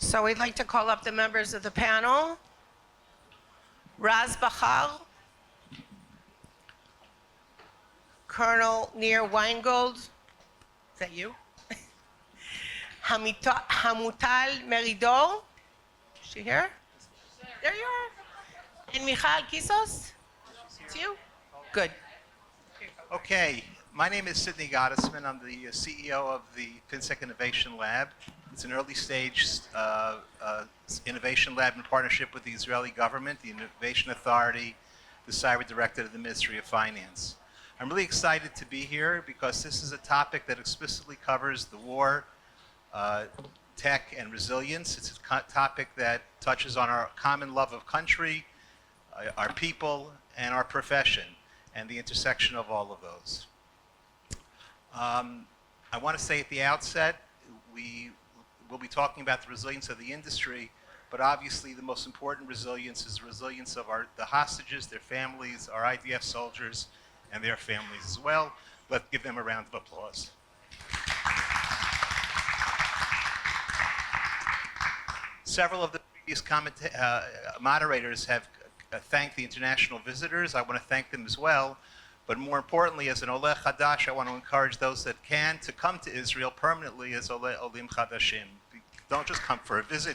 So we'd like to call up the members of the panel. Bachar, Colonel Nir Weingold, is that you? Hamutal Meridor, is she here? There you are. And Michal, Kissos, it's you? Good. Okay, my name is Sidney Gottesman. I'm the CEO of the Finsec Innovation Lab. It's an early stage innovation lab in partnership with the Israeli government, the Innovation Authority, the Cyber Directorate of the Ministry of Finance. I'm really excited to be here because this is a topic that explicitly covers the war, tech, and resilience. It's a topic that touches on our common love of country, our people, and our profession, and the intersection of all of those. I want to say at the outset, we'll be talking about the resilience of the industry, but obviously the most important resilience is the resilience of the hostages, their families, our IDF soldiers, and their families as well. Let's give them a round of applause. Several of the previous moderators have thanked the international visitors. I want to thank them as well. But more importantly, as an Oleh Chadash, I want to encourage those that can to come to Israel permanently as Olim Chadashim. Don't just come for a visit,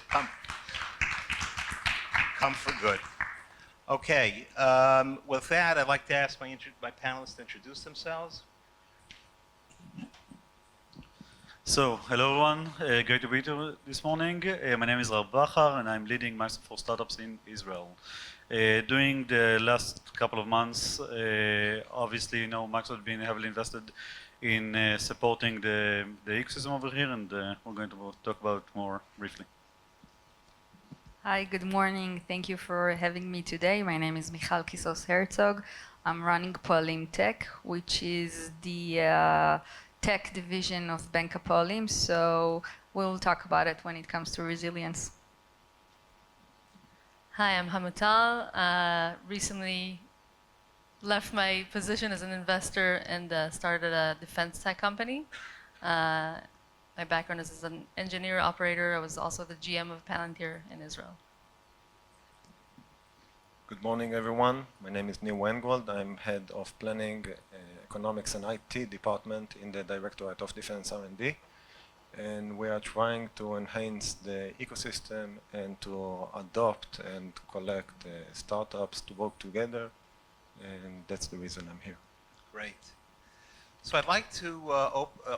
come for good. Okay, with that, I'd like to ask my panelists to introduce themselves. So, hello everyone, great to be here this morning. My name is Bachar and I'm leading Microsoft for Startups in Israel. During the last couple of months, obviously, you know, Microsoft has been heavily invested in supporting the ecosystem over here, and we're going to talk about it more briefly. Hi, good morning. Thank you for having me today. My name is Michal Kissos Hertzog. I'm running Poalim Tech, which is the tech division of Poalim, so we'll talk about it when it comes to resilience. Hi, I'm Hamutal. Recently left my position as an investor and started a defense tech company. My background is as an engineer operator. I was also the GM of Palantir in Israel. Good morning, everyone. My name is Nir Weingold. I'm head of planning, economics and IT department in the Directorate of Defense R&D. And we are trying to enhance the ecosystem and to adopt and collect startups to work together. And that's the reason I'm here. Great. So I'd like to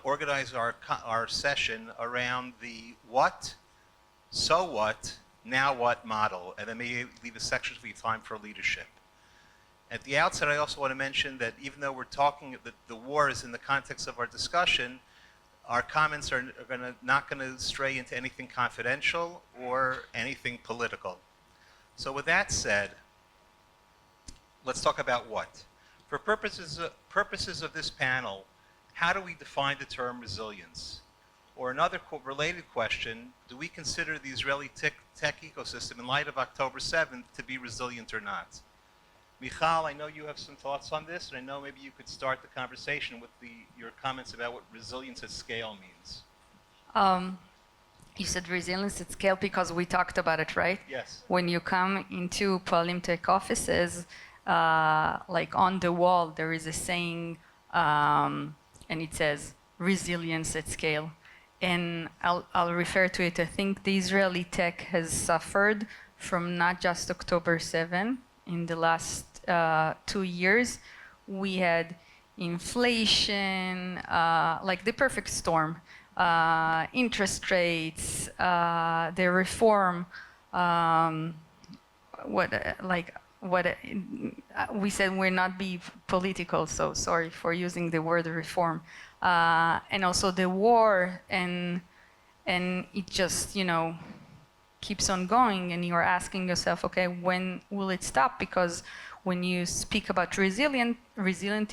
organize our session around the what, so what, now what model, and then maybe leave a section for time for leadership. At the outset, I also want to mention that even though we're talking, the war is in the context of our discussion, our comments are not going to stray into anything confidential or anything political. So with that said, let's talk about what. For purposes of this panel, how do we define the term resilience? Or another related question, do we consider the Israeli tech ecosystem in light of October 7th to be resilient or not? Michal, I know you have some thoughts on this, and I know maybe you could start the conversation with your comments about what resilience at scale means. You said resilience at scale because we talked about it, right? Yes. When you come into Poalim Tech offices, like on the wall, there is a saying, and it says, resilience at scale. And I'll refer to it. I think the Israeli tech has suffered from not just October 7. In the last 2 years, we had inflation, like the perfect storm, interest rates, the reform, we said we're not be political, so sorry for using the word reform, and also the war, and it just, you know, keeps on going, and you're asking yourself, okay, when will it stop? Because when you speak about resilient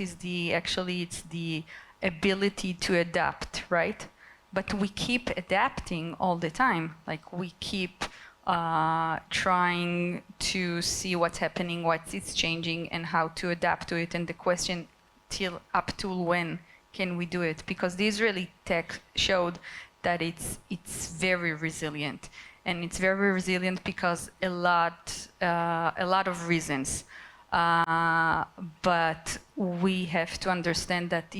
is it's the ability to adapt, right? But we keep adapting all the time. Like we keep trying to see what's happening, what's changing, and how to adapt to it. And the question up to when can we do it? Because the Israeli tech showed that it's very resilient. and it's very resilient because a lot of reasons. But we have to understand that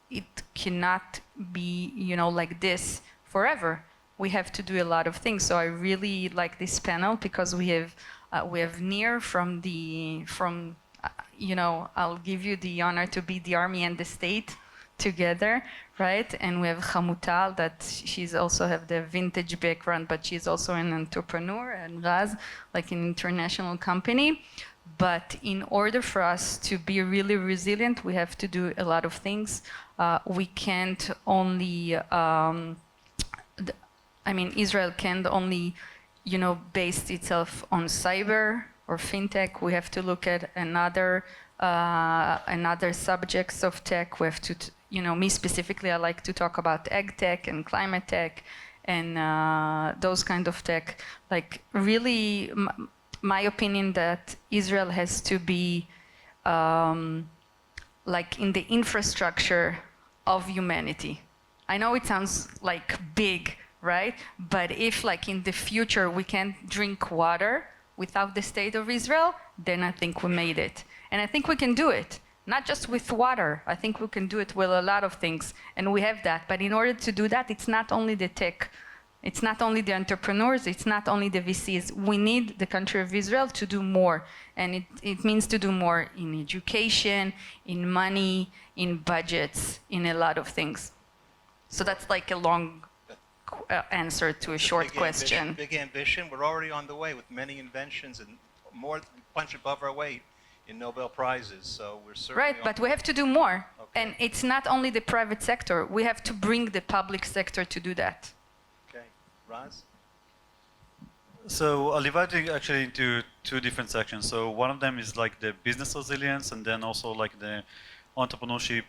it cannot be, you know, like this forever. We have to do a lot of things. So I really like this panel because we have Nir from you know, I'll give you the honor to be the army and the state together, right? And we have Hamutal, that she's also have the vintage background, but she's also an entrepreneur, and Raz, like an international company. But in order for us to be really resilient, we have to do a lot of things. We can't only, Israel can't only, you know, base itself on cyber or fintech. We have to look at another subjects of tech. We have to, you know, me specifically, I like to talk about ag tech and climate tech and those kind of tech. Like really, my opinion that Israel has to be like in the infrastructure of humanity. I know it sounds like big, right? But if like in the future we can't drink water without the state of Israel, then I think we made it. And I think we can do it, not just with water. I think we can do it with a lot of things, and we have that. But in order to do that, it's not only the tech, it's not only the entrepreneurs, it's not only the VCs. We need the country of Israel to do more. And it means to do more in education, in money, in budgets, in a lot of things. So that's like a long answer to a short question. Big ambition. We're already on the way with many inventions and more punch above our weight in Nobel Prizes. So we're certainly right, but we have to do more. Okay. And it's not only the private sector. We have to bring the public sector to do that. Okay, Raz? So I'll divide it actually into two different sections. So one of them is like the business resilience, and then also like the entrepreneurship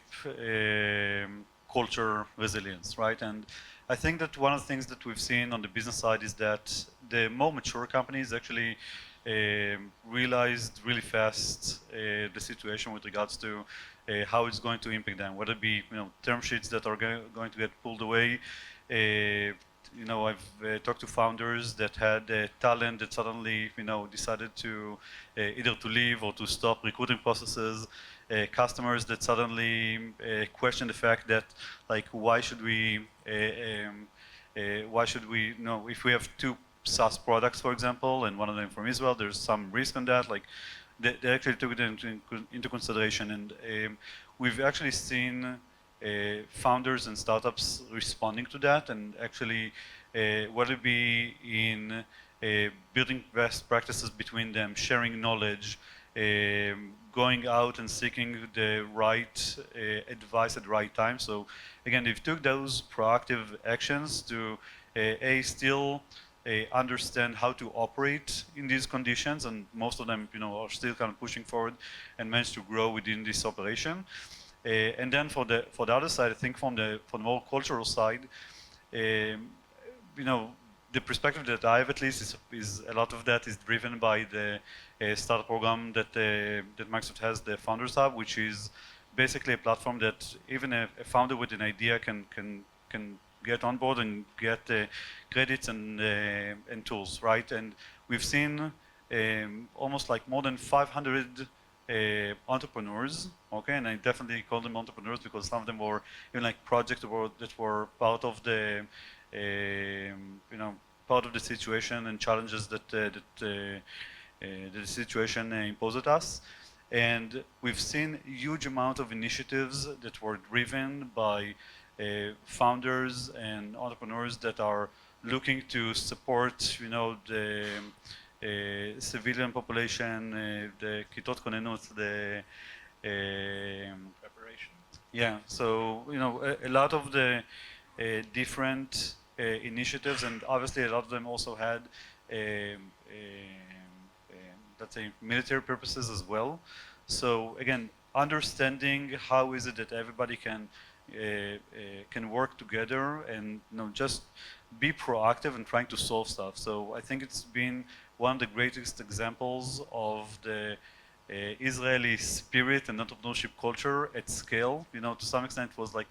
culture resilience, right? And I think that one of the things that we've seen on the business side is that the more mature companies actually realized really fast the situation with regards to how it's going to impact them, whether it be, you know, term sheets that are going to get pulled away. You know, I've talked to founders that had talent that suddenly, you know, decided to either to leave or to stop recruiting processes. Customers that suddenly question the fact that, like, why should we, you know, if we have two SaaS products, for example, and one of them from Israel, there's some risk on that. Like, they actually took it into consideration, and we've actually seen founders and startups responding to that, and actually, whether it be in building best practices between them, sharing knowledge, going out and seeking the right advice at the right time. So again, they've took those proactive actions to still understand how to operate in these conditions, and most of them, you know, are still kind of pushing forward and managed to grow within this operation. And then for the other side, I think from the more cultural side, you know, the perspective that I have at least is a lot of that is driven by the startup program that Microsoft has, the Founders Hub, which is basically a platform that even a founder with an idea can get on board and get credits and tools, right? And we've seen almost like more than 500 entrepreneurs, okay, and I definitely call them entrepreneurs because some of them were even like projects that were part of the you know, part of the situation and challenges that the situation imposed us. And we've seen a huge amount of initiatives that were driven by founders and entrepreneurs that are looking to support, you know, the civilian population, the kitot konenut, the Preparation. yeah. So, you know, a lot of the different initiatives, and obviously a lot of them also had let's say military purposes as well. So again, understanding how is it that everybody can work together and, you know, just be proactive and trying to solve stuff. So I think it's been one of the greatest examples of the Israeli spirit and entrepreneurship culture at scale. You know, to some extent it was like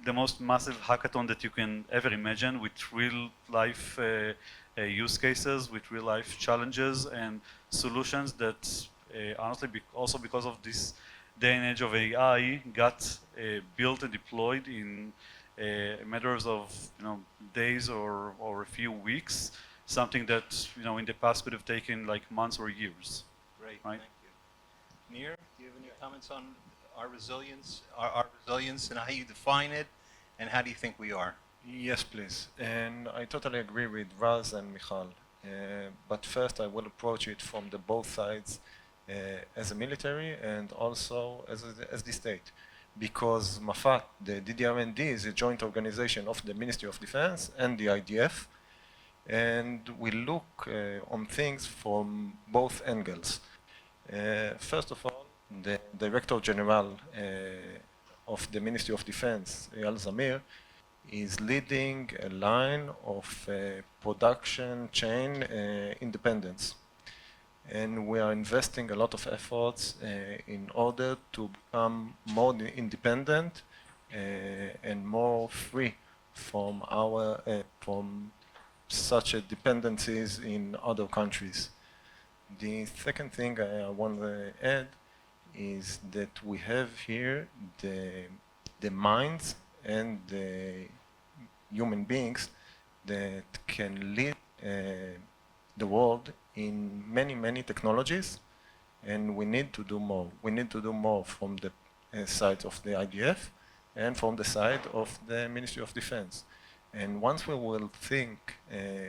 the most massive hackathon that you can ever imagine, with real life use cases with real life challenges and solutions that honestly also because of this day and age of AI got built and deployed in matters of days or a few weeks, something that in the past could have taken like months or years. Great, Right. thank you. Nir, do you have any comments on our resilience and how you define it, and how do you think we are? Yes, please. And I totally agree with Raz and Michal. But first, I will approach it from the both sides as a military and also as the state. Because MAFAT, the DDR&D, is a joint organization of the Ministry of Defense and the IDF. And we look on things from both angles. First of all, the Director General of the Ministry of Defense, Eyal Zamir, is leading a line of production chain independence. And we are investing a lot of efforts in order to become more independent and more free from from such dependencies in other countries. The second thing I want to add is that we have here the minds and the human beings that can lead the world in many technologies, and we need to do more. We need to do more from the side of the IDF and from the side of the Ministry of Defense. And once we will think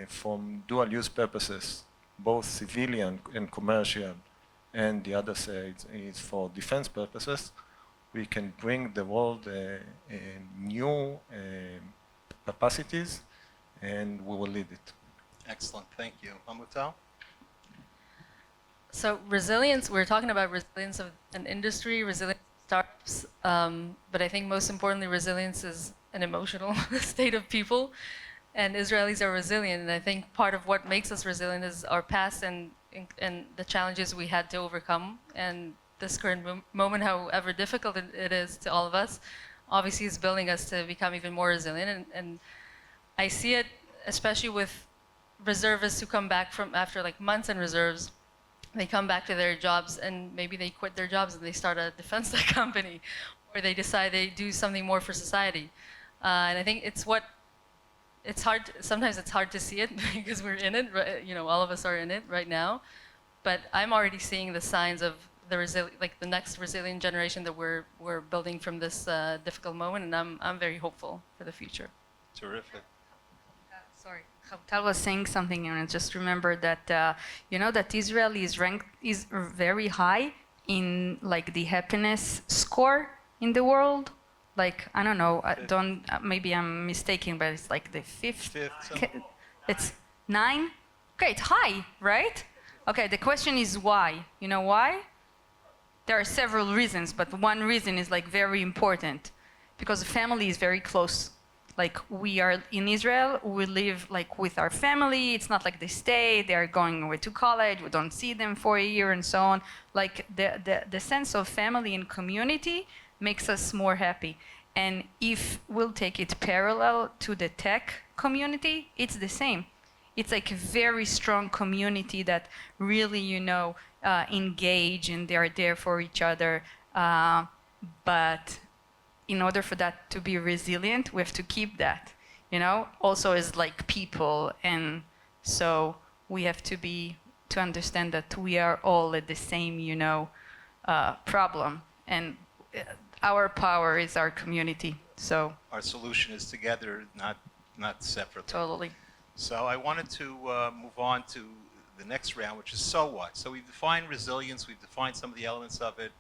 from dual use purposes, both civilian and commercial, and the other side is for defense purposes, we can bring the world new capacities, and we will lead it. Excellent, thank you. Hamutal? So resilience, we're talking about resilience of an industry, resilience of startups, but I think most importantly, resilience is an emotional state of people, and Israelis are resilient, and I think part of what makes us resilient is our past and the challenges we had to overcome, and this current moment, however difficult it is to all of us, obviously is building us to become even more resilient, and I see it especially with reservists who come back from after like months in reserves. They come back to their jobs and maybe they quit their jobs and they start a defense tech company, or they decide they do something more for society. And I think it's hard. Sometimes it's hard to see it because we're in it. All of us are in it right now. But I'm already seeing the signs of the next resilient generation that we're building from this difficult moment, and I'm very hopeful for the future. Terrific. Sorry, Hamutal was saying something, and I just remembered that that Israel is very high in like the happiness score in the world. Like I don't know, maybe I'm mistaken, but it's like the fifth. It's 9. Okay, it's high, right? Okay, the question is why? You know why? There are several reasons, but one reason is like very important, because the family is very close. Like we are in Israel, we live like with our family. It's not like they stay, they are going away to college, we don't see them for a year and so on. Like the sense of family and community makes us more happy. And if we'll take it parallel to the tech community, it's the same. It's like a very strong community that really, engage and they are there for each other. But in order for that to be resilient, we have to keep that, also as like people. And so we have to understand that we are all at the same, problem. And our power is our community. So Our solution is together, not separately. totally. So I wanted to move on to the next round, which is so what? So we've defined resilience, we've defined some of the elements of it.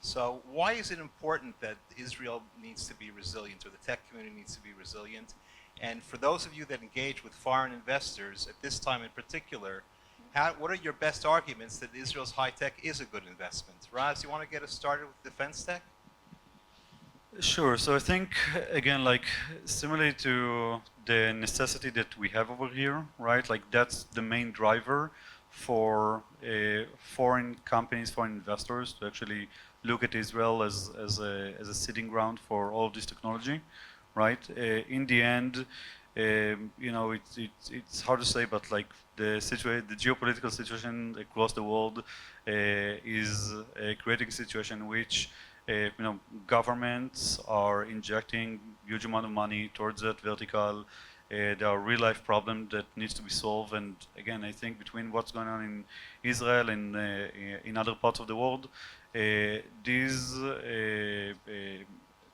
So why is it important that Israel needs to be resilient, or the tech community needs to be resilient? And for those of you that engage with foreign investors at this time in particular, what are your best arguments that Israel's high tech is a good investment? Raz, you want to get us started with defense tech? Sure. So I think, again, like similarly to the necessity that we have over here, right? Like that's the main driver for foreign companies, foreign investors to actually look at Israel as a sitting ground for all of this technology, right? In the end, It's hard to say, but like the geopolitical situation across the world is creating a situation in which governments are injecting huge amount of money towards that vertical. There are real life problems that needs to be solved, and again, I think between what's going on in Israel and in other parts of the world, these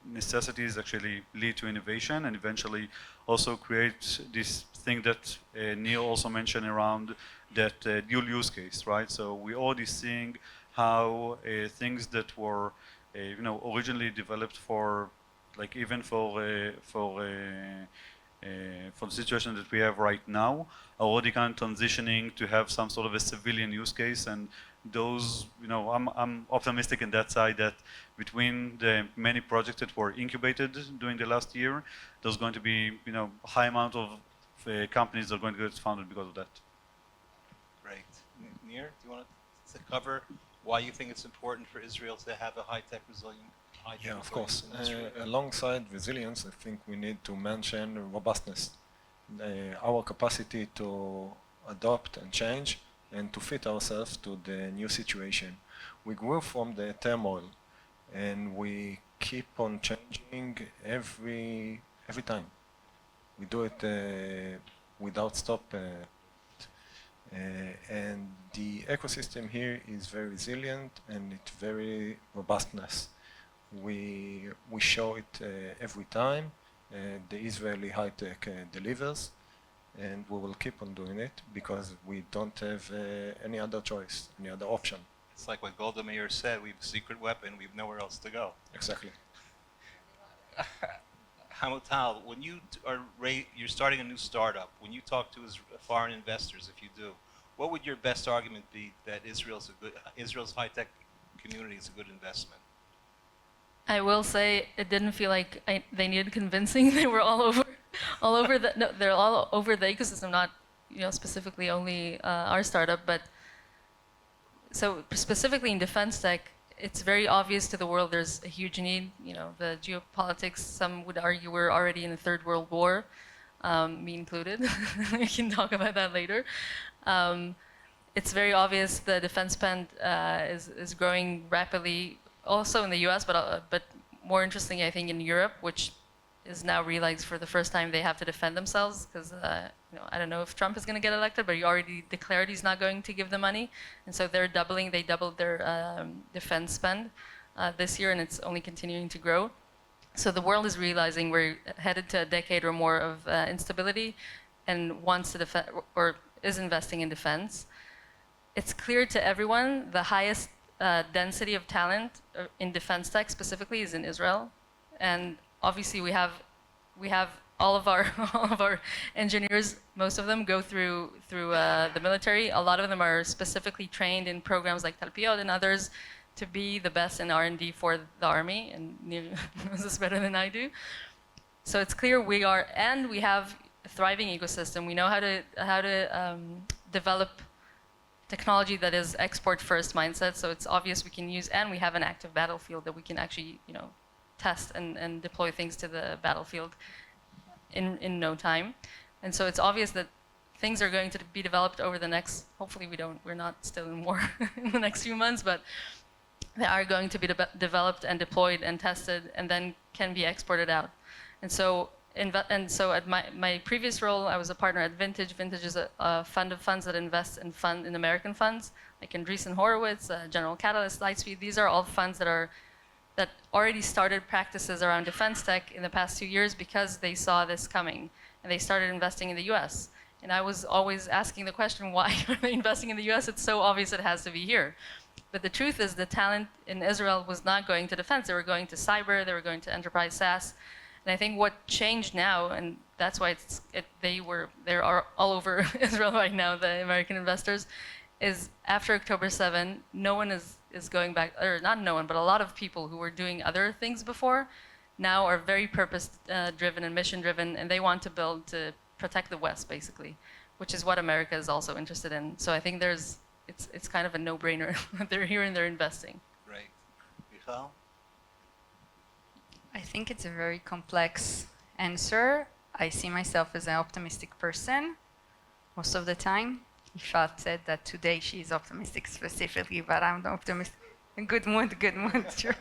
necessities actually lead to innovation and eventually also create this thing that Neil also mentioned around that dual use case, right? So we're already seeing how things that were originally developed for, like even for the situation that we have right now, are already kind of transitioning to have some sort of a civilian use case, and those, I'm optimistic in that side that between the many projects that were incubated during the last year, there's going to be, high amount of companies that are going to get founded because of that. Great. Nir, do you want to cover why you think it's important for Israel to have a high-tech resilient? Yeah, of course. Alongside resilience, I think we need to mention robustness. Our capacity to adopt and change and to fit ourselves to the new situation. We grew from the turmoil, and we keep on changing every time. We do it without stop, and the ecosystem here is very resilient and it's very robustness. We show it every time. The Israeli high-tech delivers, and we will keep on doing it because we don't have any other choice, any other option. It's like what Golda Meir said, we have a secret weapon, we have nowhere else to go. Exactly. Hamutal, when you're starting a new startup, when you talk to foreign investors, if you do, what would your best argument be that Israel's high-tech community is a good investment? I will say it didn't feel like they needed convincing. They were all over the. No, they're all over the ecosystem, not specifically only our startup, but so specifically in defense tech, it's very obvious to the world there's a huge need. The geopolitics. Some would argue we're already in the Third World War, me included. We can talk about that later. It's very obvious the defense spend is growing rapidly. Also in the U.S., but more interesting, I think, in Europe, which is now realized for the first time they have to defend themselves because I don't know if Trump is going to get elected, but he already declared he's not going to give the money, and so they doubled their defense spend this year, and it's only continuing to grow. So the world is realizing we're headed to a decade or more of instability, and wants to defend or is investing in defense. It's clear to everyone the highest density of talent in defense tech specifically is in Israel, and obviously we have all of our engineers. Most of them go through the military. A lot of them are specifically trained in programs like Talpiot and others to be the best in R&D for the army, and Nir knows this better than I do. So it's clear we have a thriving ecosystem. We know how to develop technology that is export-first mindset, so it's obvious we can use, and we have an active battlefield that we can actually, test and deploy things to the battlefield in no time. And so it's obvious that things are going to be developed over the next, hopefully we're not still in war in the next few months, but they are going to be developed and deployed and tested and then can be exported out. And so at my previous role, I was a partner at Vintage. Vintage is a fund of funds that invest in American funds, like Andreessen Horowitz, General Catalyst, Lightspeed. These are all funds that already started practices around defense tech in the past 2 years because they saw this coming, and they started investing in the U.S. And I was always asking the question, why are they investing in the U.S.? It's so obvious it has to be here. But the truth is the talent in Israel was not going to defense. They were going to cyber, they were going to enterprise SaaS. And I think what changed now, and that's why they're all over Israel right now, the American investors, is after October 7, no one is going back, or not no one, but a lot of people who were doing other things before now are very purpose-driven and mission-driven, and they want to build to protect the West, basically, which is what America is also interested in. So I think it's kind of a no-brainer. They're here and they're investing. Great. Michal? I think it's a very complex answer. I see myself as an optimistic person most of the time. Ifat said that today she's optimistic specifically, but I'm the optimist. Good mood, sure.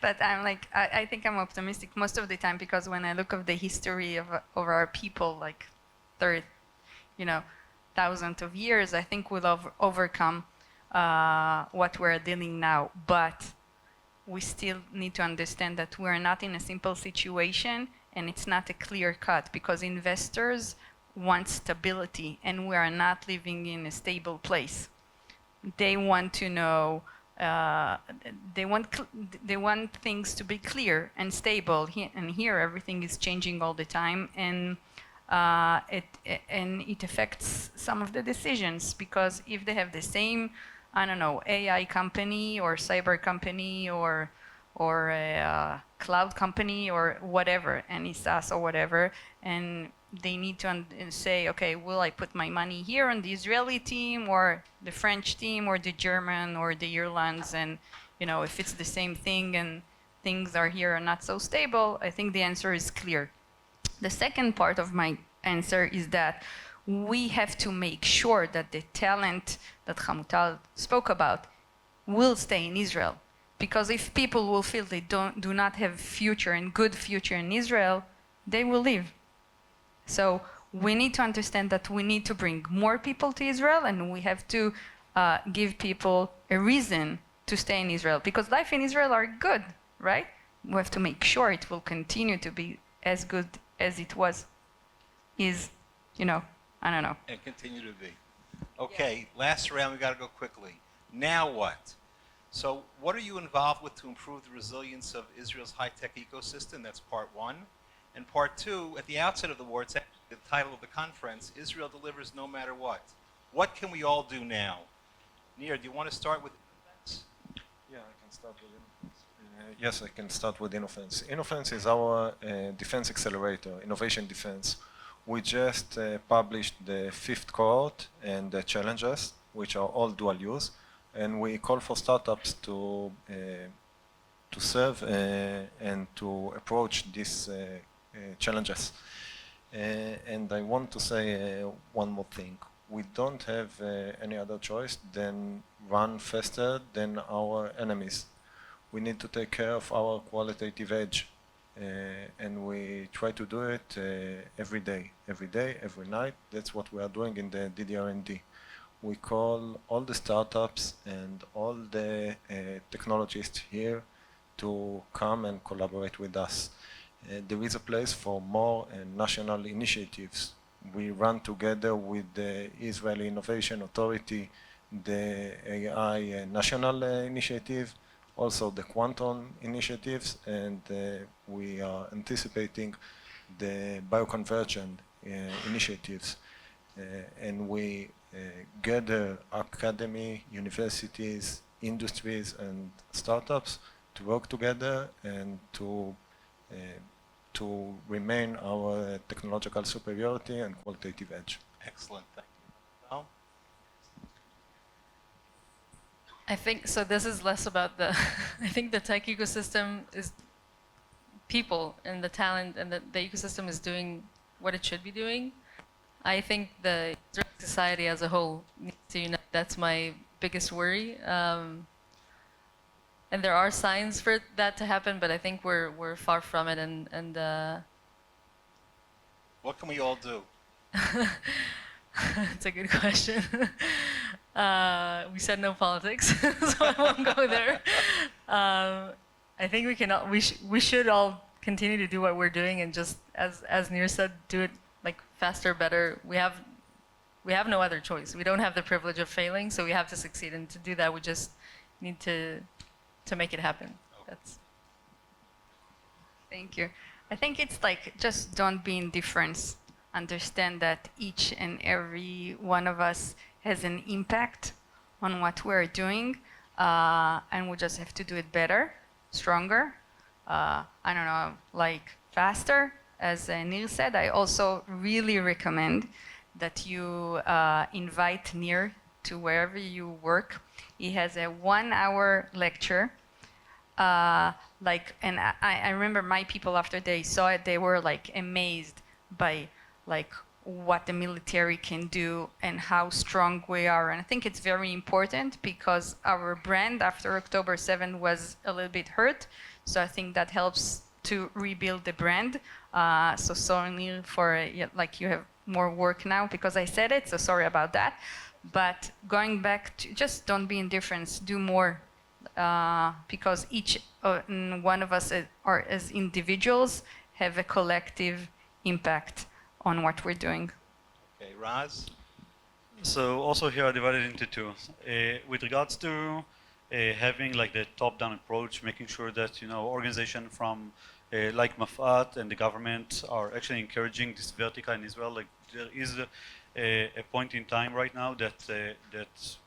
But I'm like, I think I'm optimistic most of the time because when I look at the history of our people, like thousands of years, I think we'll overcome what we're dealing now. But we still need to understand that we're not in a simple situation and it's not a clear cut because investors want stability and we are not living in a stable place. They want to know, they want things to be clear and stable, and here everything is changing all the time, and it affects some of the decisions because if they have the same, I don't know, AI company or cyber company or a cloud company or whatever, any SaaS or whatever, and they need to say, okay, will I put my money here on the Israeli team or the French team or the German or the Netherlands, and if it's the same thing and things are here are not so stable, I think the answer is clear. The second part of my answer is that we have to make sure that the talent that Hamutal spoke about will stay in Israel. Because if people will feel they do not have future and good future in Israel, they will leave. So we need to understand that we need to bring more people to Israel, and we have to give people a reason to stay in Israel. Because life in Israel are good, right? We have to make sure it will continue to be as good as it is, I don't know. And continue to be. Okay, last round, we got to go quickly. Now what? So what are you involved with to improve the resilience of Israel's high-tech ecosystem? That's part one. And part two, at the outset of the war, it's actually the title of the conference, Israel delivers no matter what. What can we all do now? Nir, do you want to start with defense? Yeah, I can start with Inoffense. Yes, I can start with Inoffense. Inoffense is our defense accelerator, innovation defense. We just published the 5th cohort and the challenges, which are all dual use. And we call for startups to serve and to approach these challenges. And I want to say one more thing. We don't have any other choice than run faster than our enemies. We need to take care of our qualitative edge. And we try to do it every day, every night. That's what we are doing in the DDR&D. We call all the startups and all the technologists here to come and collaborate with us. There is a place for more national initiatives. We run together with the Israeli Innovation Authority, the AI National Initiative, also the quantum initiatives, and we are anticipating the bioconvergent initiatives. And we gather academy, universities, industries, and startups to work together and to remain our technological superiority and qualitative edge. Excellent, thank you. Oh. I think, so this is less about the, I think the tech ecosystem is people and the talent, and the ecosystem is doing what it should be doing. I think the society as a whole needs to unite. That's my biggest worry. And there are signs for that to happen, but I think we're far from it. And What can we all do? it's a good question. We said no politics, so I won't go there. I think we should all continue to do what we're doing, and just as Nir said, do it like faster, better. We have no other choice. We don't have the privilege of failing, so we have to succeed. And to do that, we just need to make it happen. That's. Thank you. I think it's like, just don't be indifferent. Understand that each and every one of us has an impact on what we're doing, and we just have to do it better, stronger, I don't know, like faster. As Nir said, I also really recommend that you invite Nir to wherever you work. He has a 1-hour lecture. And I remember my people, after they saw it, they were like amazed by like what the military can do and how strong we are. And I think it's very important because our brand after October 7 was a little bit hurt. So I think that helps to rebuild the brand. So sorry for, like you have more work now because I said it, so sorry about that. But going back to just don't be indifferent, do more. Because each one of us are as individuals have a collective impact on what we're doing. Okay, Raz? So also here I divided into two. With regards to having like the top-down approach, making sure that organization from like Mafat and the government are actually encouraging this vertical in Israel. Like there is a point in time right now that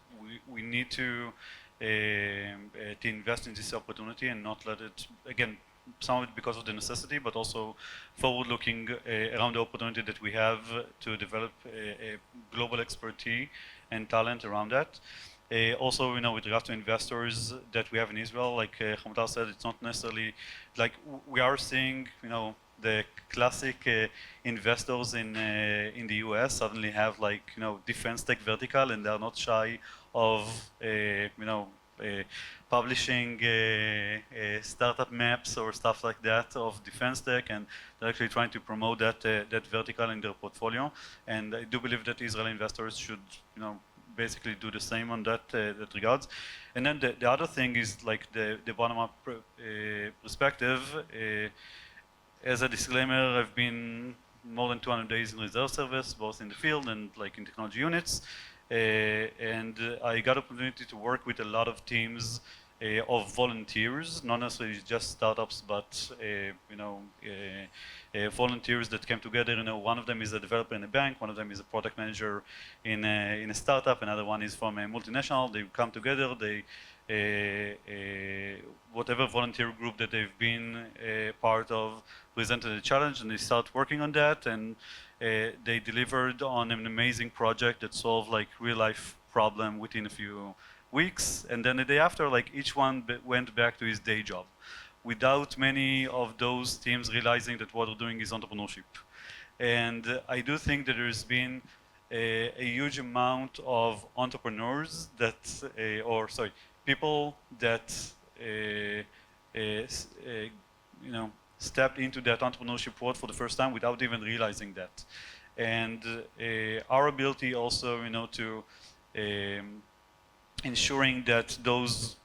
we need to invest in this opportunity and not let it again. Some of it because of the necessity, but also forward-looking around the opportunity that we have to develop a global expertise and talent around that. Also, with regard to investors that we have in Israel, like Hamutal said, it's not necessarily like we are seeing, the classic investors in the US suddenly have like defense tech vertical, and they are not shy of publishing startup maps or stuff like that of defense tech, and they're actually trying to promote that vertical in their portfolio. And I do believe that Israeli investors should, basically do the same on that regards. And then the other thing is like the bottom-up perspective. As a disclaimer, I've been more than 200 days in reserve service, both in the field and like in technology units. And I got opportunity to work with a lot of teams of volunteers, not necessarily just startups, but volunteers that came together. One of them is a developer in a bank, one of them is a product manager in a startup, another one is from a multinational. They come together, they whatever volunteer group that they've been part of presented a challenge, and they start working on that, and they delivered on an amazing project that solved like real life problem within a few weeks. And then the day after, like each one went back to his day job, without many of those teams realizing that what they're doing is entrepreneurship. And I do think that there's been a huge amount of entrepreneurs that, people that stepped into that entrepreneurship world for the first time without even realizing that. And our ability also, to ensuring that those,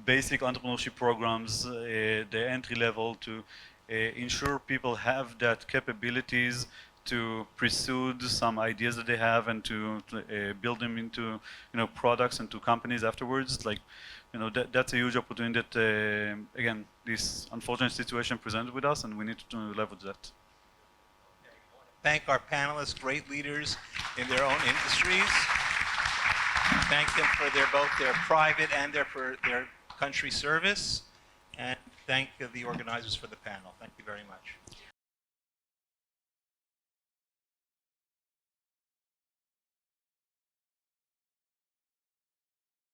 basic entrepreneurship programs, the entry level, to ensure people have that capabilities to pursue some ideas that they have and to build them into, products and to companies afterwards. Like, that's a huge opportunity that, again, this unfortunate situation presented with us, and we need to leverage that. Thank our panelists, great leaders in their own industries. Thank them for both their private and for their country service. And thank the organizers for the panel. Thank you very much.